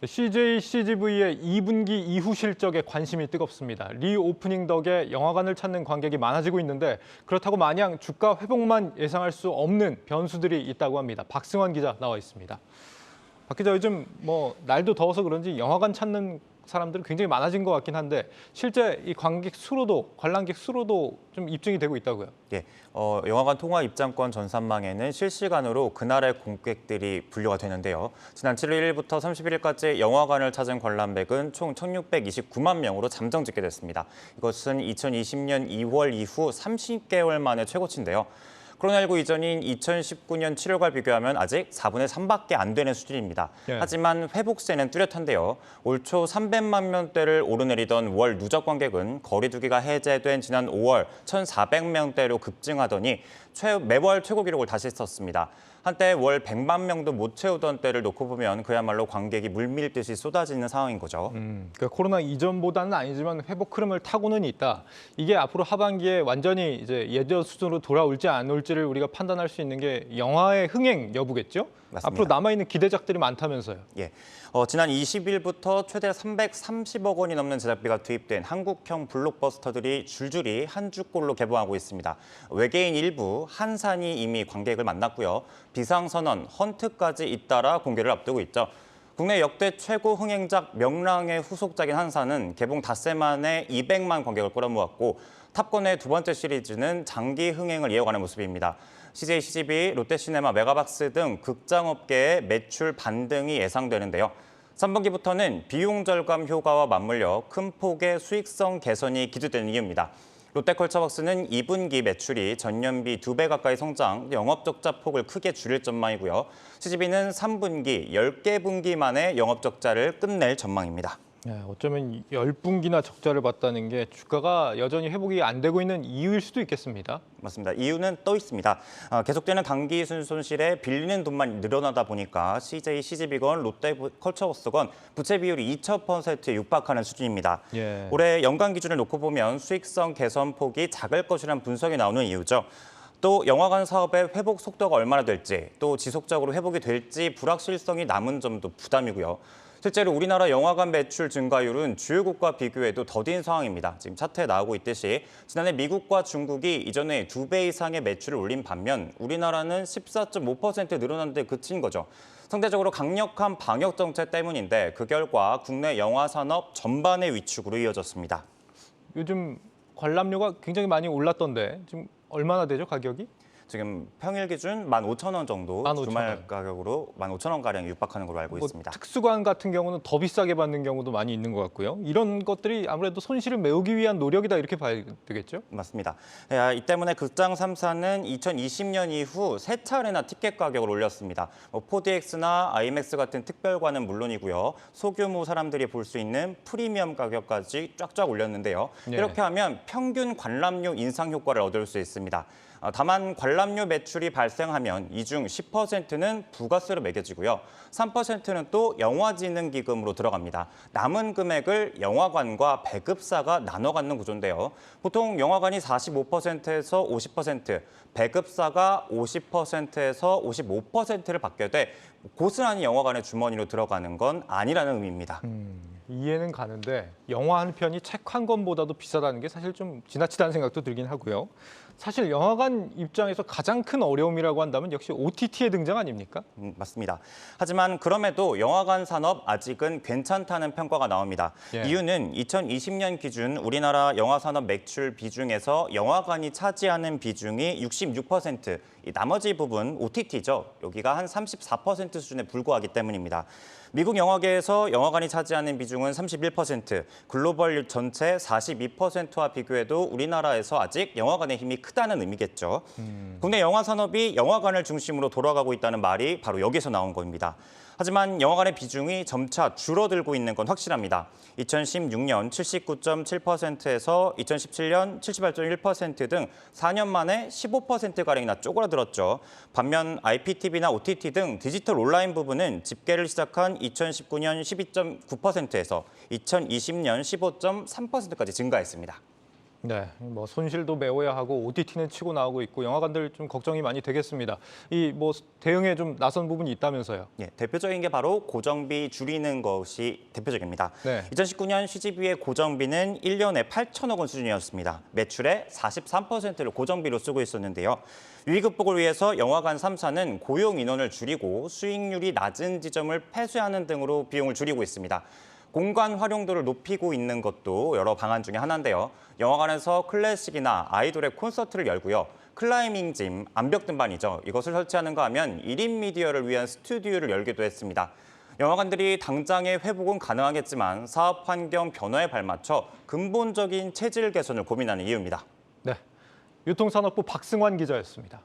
CJ CGV의 2분기 이후 실적에 관심이 뜨겁습니다. 리오프닝 덕에 영화관을 찾는 관객이 많아지고 있는데 그렇다고 마냥 주가 회복만 예상할 수 없는 변수들이 있다고 합니다. 박승환 기자 나와 있습니다. 박 기자, 요즘 날도 더워서 그런지 영화관 찾는 사람들은 굉장히 많아진 것 같긴 한데 실제 이 관람객 수로도 좀 입증이 되고 있다고요? 예, 영화관 통화 입장권 전산망에는 실시간으로 그날의 공객들이 분류가 되는데요. 지난 7월 1일부터 31일까지 영화관을 찾은 관람객은 총 1,629만 명으로 잠정 집계됐습니다. 이것은 2020년 2월 이후 30개월 만의 최고치인데요. 코로나19 이전인 2019년 7월과 비교하면 아직 4분의 3밖에 안 되는 수준입니다. 예. 하지만 회복세는 뚜렷한데요. 올 초 300만 명대를 오르내리던 월 누적 관객은 거리두기가 해제된 지난 5월 1,400명대로 급증하더니 매월 최고 기록을 다시 썼습니다. 한때 월 100만 명도 못 채우던 때를 놓고 보면 그야말로 관객이 물밀듯이 쏟아지는 상황인 거죠. 그러니까 코로나 이전보다는 아니지만 회복 흐름을 타고는 있다. 이게 앞으로 하반기에 완전히 이제 예전 수준으로 돌아올지 안 올지를 우리가 판단할 수 있는 게 영화의 흥행 여부겠죠? 맞습니다. 앞으로 남아있는 기대작들이 많다면서요. 예, 지난 20일부터 최대 330억 원이 넘는 제작비가 투입된 한국형 블록버스터들이 줄줄이 한 주꼴로 개봉하고 있습니다. 외계인 일부, 한산이 이미 관객을 만났고요. 비상선언, 헌트까지 잇따라 공개를 앞두고 있죠. 국내 역대 최고 흥행작 명랑의 후속작인 한산은 개봉 닷새 만에 200만 관객을 끌어모았고 탑건의 두 번째 시리즈는 장기 흥행을 이어가는 모습입니다. CJ CGV, 롯데시네마, 메가박스 등 극장업계의 매출 반등이 예상되는데요. 3분기부터는 비용 절감 효과와 맞물려 큰 폭의 수익성 개선이 기대되는 이유입니다. 롯데컬처웍스는 2분기 매출이 전년비 2배 가까이 성장, 영업적자 폭을 크게 줄일 전망이고요. CGV는 3분기 10개 분기 만에 영업적자를 끝낼 전망입니다. 어쩌면 10분기나 적자를 봤다는 게 주가가 여전히 회복이 안 되고 있는 이유일 수도 있겠습니다. 맞습니다. 이유는 또 있습니다. 계속되는 단기 손실에 빌리는 돈만 늘어나다 보니까 CJ, CGV건 롯데컬처웍스건 부채 비율이 2,000%에 육박하는 수준입니다. 예. 올해 연간 기준을 놓고 보면 수익성 개선 폭이 작을 것이라는 분석이 나오는 이유죠. 또 영화관 사업의 회복 속도가 얼마나 될지, 또 지속적으로 회복이 될지 불확실성이 남은 점도 부담이고요. 실제로 우리나라 영화관 매출 증가율은 주요국과 비교해도 더딘 상황입니다. 지금 차트에 나오고 있듯이 지난해 미국과 중국이 이전에 2배 이상의 매출을 올린 반면 우리나라는 14.5% 늘어난 데 그친 거죠. 상대적으로 강력한 방역 정책 때문인데 그 결과 국내 영화 산업 전반의 위축으로 이어졌습니다. 요즘 관람료가 굉장히 많이 올랐던데 지금 얼마나 되죠, 가격이? 지금 평일 기준 15,000원 정도 15,000원. 주말 가격으로 15,000원가량 육박하는 걸로 알고 있습니다. 특수관 같은 경우는 더 비싸게 받는 경우도 많이 있는 것 같고요. 이런 것들이 아무래도 손실을 메우기 위한 노력이다 이렇게 봐야 되겠죠? 맞습니다. 이 때문에 극장 3사는 2020년 이후 세 차례나 티켓 가격을 올렸습니다. 4DX나 IMAX 같은 특별관은 물론이고요. 소규모 사람들이 볼 수 있는 프리미엄 가격까지 쫙쫙 올렸는데요. 네. 이렇게 하면 평균 관람료 인상 효과를 얻을 수 있습니다. 다만 관람료 매출이 발생하면 이 중 10%는 부가세로 매겨지고요. 3%는 또 영화진흥기금으로 들어갑니다. 남은 금액을 영화관과 배급사가 나눠 갖는 구조인데요. 보통 영화관이 45%에서 50%, 배급사가 50%에서 55%를 받게 돼 고스란히 영화관의 주머니로 들어가는 건 아니라는 의미입니다. 이해는 가는데 영화 한 편이 책 한 권보다도 비싸다는 게 사실 좀 지나치다는 생각도 들긴 하고요. 사실 영화관 입장에서 가장 큰 어려움이라고 한다면 역시 OTT의 등장 아닙니까? 맞습니다. 하지만 그럼에도 영화관 산업 아직은 괜찮다는 평가가 나옵니다. 예. 이유는 2020년 기준 우리나라 영화 산업 매출 비중에서 영화관이 차지하는 비중이 66%, 나머지 부분 OTT죠. 여기가 한 34% 수준에 불과하기 때문입니다. 미국 영화계에서 영화관이 차지하는 비중은 31%, 글로벌 전체 42%와 비교해도 우리나라에서 아직 영화관의 힘이 크다는 의미겠죠. 국내 영화 산업이 영화관을 중심으로 돌아가고 있다는 말이 바로 여기서 나온 겁니다. 하지만 영화관의 비중이 점차 줄어들고 있는 건 확실합니다. 2016년 79.7%에서 2017년 78.1% 등 4년 만에 15%가량이나 쪼그라들었죠. 반면 IPTV나 OTT 등 디지털 온라인 부분은 집계를 시작한 2019년 12.9%에서 2020년 15.3%까지 증가했습니다. 네, 뭐 손실도 메워야 하고 OTT는 치고 나오고 있고 영화관들 좀 걱정이 많이 되겠습니다. 이 뭐 대응에 좀 나선 부분이 있다면서요? 예, 대표적인 게 바로 고정비 줄이는 것이 대표적입니다. 네. 2019년 CGV의 고정비는 1년에 8천억 원 수준이었습니다. 매출의 43%를 고정비로 쓰고 있었는데요. 위기 극복을 위해서 영화관 3사는 고용 인원을 줄이고 수익률이 낮은 지점을 폐쇄하는 등으로 비용을 줄이고 있습니다. 공간 활용도를 높이고 있는 것도 여러 방안 중에 하나인데요. 영화관에서 클래식이나 아이돌의 콘서트를 열고요. 클라이밍 짐, 암벽 등반이죠. 이것을 설치하는가 하면 1인 미디어를 위한 스튜디오를 열기도 했습니다. 영화관들이 당장의 회복은 가능하겠지만 사업 환경 변화에 발맞춰 근본적인 체질 개선을 고민하는 이유입니다. 네, 유통산업부 박승환 기자였습니다.